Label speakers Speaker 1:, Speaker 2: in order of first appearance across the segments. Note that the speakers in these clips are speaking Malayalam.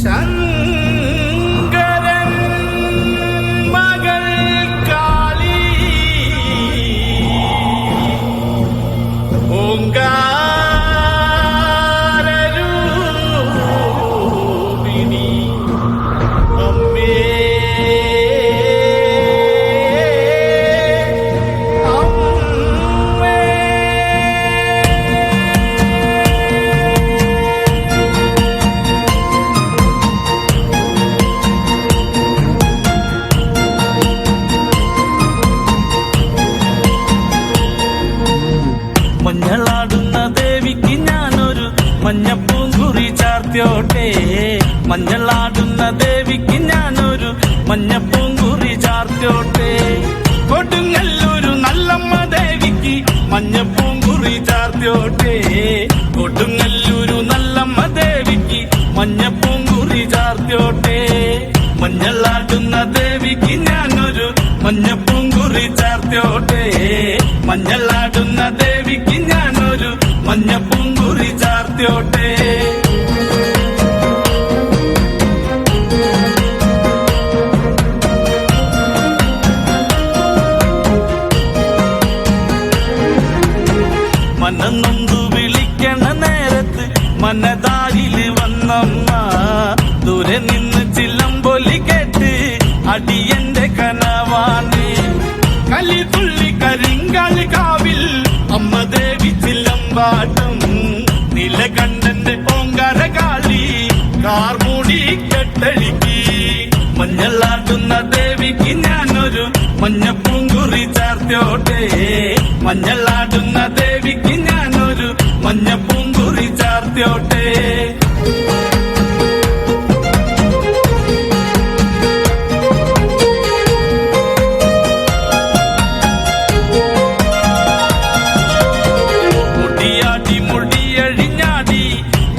Speaker 1: ശങ്കരൻ മകൾ കാളി ഓങ്കാരൂപിണി അമ്മേ മഞ്ഞളാടുന്ന ദേവിക്ക് ഞാനൊരു മഞ്ഞപ്പൂങ്കുറി ചാർത്തിയോട്ടെ മഞ്ഞളാടുന്ന ദേവിക്ക് ഞാനൊരു മഞ്ഞപ്പൂങ്കുറി ചാർത്തിയോട്ടെ കൊടുങ്ങല്ലൂരു നല്ലമ്മ ദേവിക്ക് മഞ്ഞപ്പൂങ്കുറി ചാർത്തിയോട്ടെ കൊടുങ്ങല്ലൂരു നല്ലമ്മ ദേവിക്ക് മഞ്ഞപ്പൂങ്കുറി ചാർത്തിയോട്ടെ മഞ്ഞളാടുന്ന ദേവിക്ക് ഞാനൊരു മഞ്ഞപ്പൂങ്കുറി ചാർത്തിയോട്ടെ മഞ്ഞളാടുന്ന ദേവിക്ക് ഞാനൊരു മഞ്ഞപ്പൂങ്കുറി ചാർത്തിയോട്ടെ മനന്നൊന്തു വിളിക്കണ നേരത്ത് മനതാരില് വന്നമ്മ ദൂരെ നിന്ന് ചിലമ്പൊലി കേട്ട് അടിയന്റെ കനവാണ് കലിതുള്ളി കരിങ്കാളി കാവിൽ അമ്മ ദേവി ചിലമ്പാട്ടം നിലകണ്ഠന്റെ ഓങ്കാര കാളി കാർമൂടി കെട്ടഴിക്കി മഞ്ഞളാടുന്ന ദേവിക്ക് ഞാനൊരു മഞ്ഞപ്പൂങ്കുറി ചാർത്തിയോട്ടെ മഞ്ഞളാടുന്ന ദേവിക്ക് ഞാനൊരു മഞ്ഞപ്പൂങ്കുറി ചാർത്തിയോട്ടെ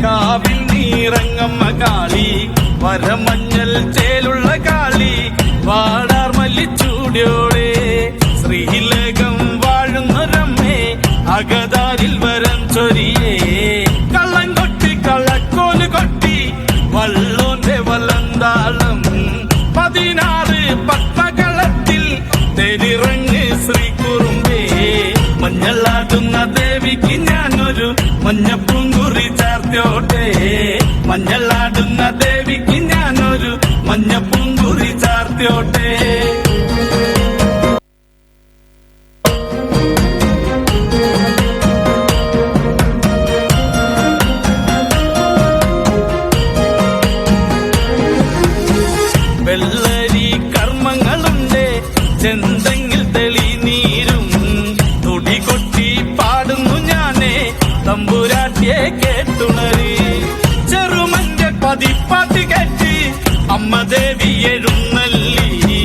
Speaker 1: കാവിൽ നീറങ്ങമ്മ കാളി വരമഞ്ഞൽ ചേലുള്ള കാളി വാടാർ മല്ലിച്ചൂടിയോടെ ശ്രീലകം വാഴുന്നൊരമ്മേ അകതാരിൽ വരം ചൊരിയേ കള്ളം കൊട്ടി കള്ളക്കോല് കൊട്ടി വള്ളോന്റെ വലന്താളം 16 പത്മകളത്തിൽ തെരിറങ്ങ് ശ്രീകുറുമ്പേ മഞ്ഞളാടുന്ന ദേവിക്ക് ഞാനൊരു മഞ്ഞപ്പൂങ്കുറി ചാർത്തിയോട്ടെ മഞ്ഞളാടുന്ന ദേവിക്ക് ഞാനൊരു മഞ്ഞപ്പൂങ്കുറി ചാർത്തിയോട്ടെ വെള്ളരി കർമ്മങ്ങളുണ്ട് ചെന്തെങ്കിൽ തെളിനീരും തുടി കൊട്ടി പാടുന്നു ഞാനേ തമ്പുരാട്ടിയെ കേട്ടുണരി ചെറുമന്റെ പതിപ്പാട്ട് കേട്ട് അമ്മ ദേവി എഴുന്നള്ളി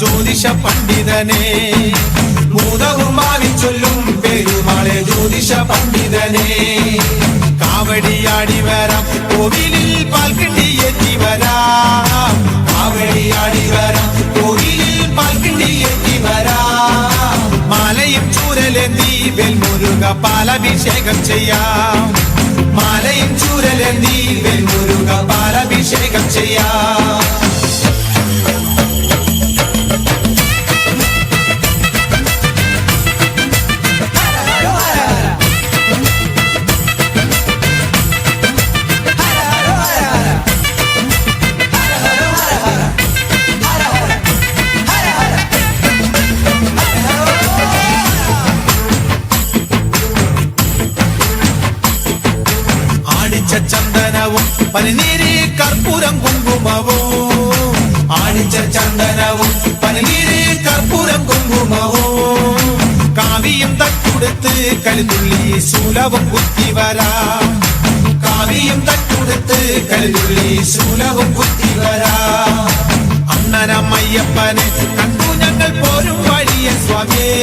Speaker 2: ജ്യോതിഷ പണ്ഡിതനെ ഭൂതവും ഭാവി ചൊല്ലും പെരുമാളെ ജ്യോതിഷ പണ്ഡിതനെ കാവടിയാടി വരാം കോവിലിൽ പാൽക്കിണ്ടി ഏറ്റി വരാം കാവടിയാടി വരാം കോവിലിൽ പാൽക്കിണ്ടി ഏറ്റി വരാം മാലയും ചൂരലേന്തി വെൽമുരുക പാലഭിഷേകം ചെയ്യാം മാലയും ചൂരലേന്തി വെൽമുരുക പാലഭിഷേകം ചെയ്യാം ചന്ദനവും പനിനീര് കർപ്പൂരം കുങ്കുമവും ആണിച്ച ചന്ദനവും പനിനീര് കർപ്പൂരം കുങ്കുമവും കാവിയും തട്ടുടുത്ത് കലിതുള്ളി ശൂലവും കുത്തി വരാം കാവിയും തട്ടുടുത്ത് കലിതുള്ളി ശൂലവും കുത്തി വരാം അന്നരമയ്യപ്പനെ കണ്ടു ഞങ്ങൾ പോരും വഴിയെ സ്വാമിയേ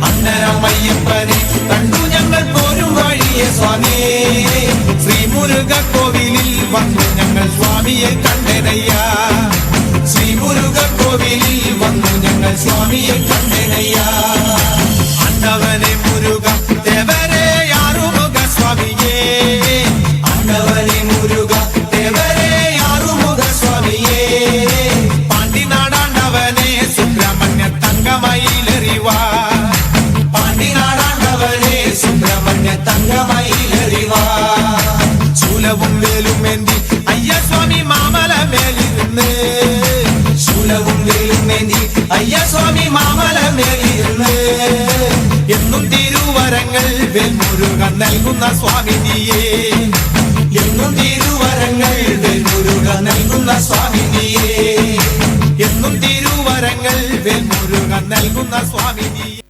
Speaker 2: അന്നരമയ്യപ്പനെ കണ്ടു ഞങ്ങൾ പോരും വഴിയെ സ്വാമിയേ ശ്രീമുരുക കോവിലിൽ വന്നു ഞങ്ങൾ സ്വാമിയെ കണ്ടനയ്യ ശ്രീമുരുക കോവിലിൽ വന്നു ഞങ്ങൾ സ്വാമിയെ കണ്ടനയ്യ അന്നവനെ മുരുക ദേവരെ ആറുമുഖ സ്വാമിയേ അന്നവനെ മുരുക ദേവരെ ആറുമുഖ സ്വാമിയേ പാണ്ടിനാടാണ്ടവനെ സുബ്രഹ്മണ്യ തങ്കമയിലെറിവാ പാണ്ടിനാടാണ്ടവനെ സുബ്രഹ്മണ്യ തങ്കമയിലെറിവാ ശൂലവും വേലുമേന്തി അയ്യ സ്വാമി മാമല മേലിരുന്ന് ശൂലവും വേലുമേന്തി അയ്യ സ്വാമി മാമല മേലിരുന്ന് എന്നും തിരുവരങ്ങൾ വെൽമുരുക നൽകുന്ന സ്വാമി നീയേ എന്നും തിരുവരങ്ങൾ വെൽമുരുക നൽകുന്ന സ്വാമി നീയേ എന്നും തിരുവരങ്ങൾ വെൽമുരുക നൽകുന്ന സ്വാമി നീയേ